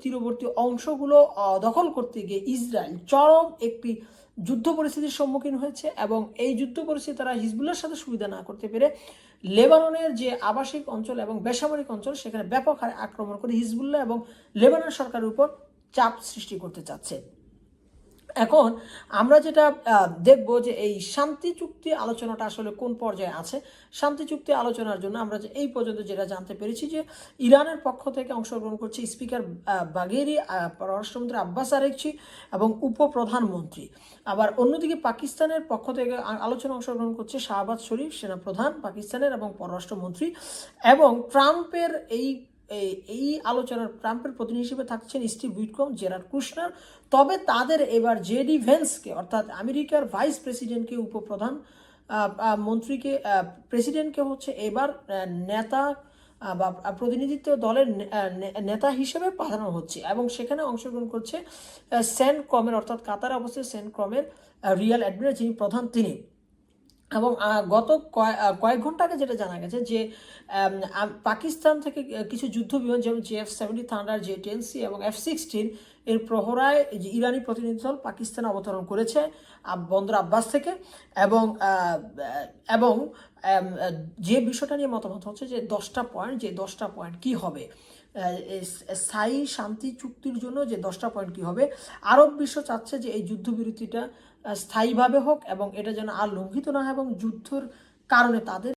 তীরবর্তী অংশগুলো দখল করতে গিয়ে ইসরায়েল চরম একটি যুদ্ধ পরিস্থিতির সম্মুখীন হয়েছে, এবং এই যুদ্ধ পরিস্থিতি তারা হিজবুল্লাহর সাথে সুবিধা না করতে পেরে লেবাননের যে আবাসিক অঞ্চল এবং বেসামরিক অঞ্চল সেখানে ব্যাপক হারে আক্রমণ করে হিজবুল্লাহ এবং লেবানন সরকারের উপর চাপ সৃষ্টি করতে চাচ্ছে। এখন আমরা যেটা দেখব যে এই শান্তি চুক্তি আলোচনাটা আসলে কোন পর্যায়ে আছে। শান্তি চুক্তি আলোচনার জন্য আমরা যে এই পর্যন্ত যেটা জানতে পেরেছি যে ইরানের পক্ষ থেকে অংশগ্রহণ করছে স্পিকার বাঘেরি, পররাষ্ট্রমন্ত্রী আব্বাস আরেকচি এবং উপপ্রধানমন্ত্রী। আবার অন্যদিকে পাকিস্তানের পক্ষ থেকে আলোচনা অংশগ্রহণ করছে শাহবাজ শরীফ সেনাপ্রধান পাকিস্তানের এবং পররাষ্ট্রমন্ত্রী, এবং ট্রাম্পের এই আলোচনার ট্রাম্পের প্রতিনিধি হিসেবে থাকছেন স্টিভ উইটকম, জেরার্ড কুশনার। তবে তাদের এবার জেডি ভেন্সকে অর্থাৎ আমেরিকার ভাইস প্রেসিডেন্টকে উপপ্রধান মন্ত্রীকে প্রেসিডেন্টকে হচ্ছে এবার নেতা বা প্রতিনিধিত্ব দলের নেতা হিসেবে পাঠানো হচ্ছে, এবং সেখানে অংশগ্রহণ করছে সেন্টকমের অর্থাৎ কাতারে অবস্থিত সেন্টকমের রিয়াল অ্যাডমিরাল যিনি প্রধান তিনি। এবং গত কয়েক ঘন্টা আগে যেটা জানা গেছে যে পাকিস্তান থেকে কিছু যুদ্ধ বিমান যেমন JF-70 থান্ডার, J-10C এবং F-16 এর প্রহরায় ইরানি প্রতিনিধি দল পাকিস্তানে অবতরণ করেছে বন্দর আব্বাস থেকে। এবং এবং যে বিষয়টা নিয়ে মতামত হচ্ছে যে 10টা পয়েন্ট কী হবে স্থায়ী শান্তি চুক্তির জন্য, যে 10টা পয়েন্ট কী হবে। আরব বিশ্ব চাচ্ছে যে এই যুদ্ধবিরতিটা স্থায়ীভাবে হোক এবং এটা যেন আর লঙ্ঘিত না হয়, এবং যুদ্ধের কারণে তাদের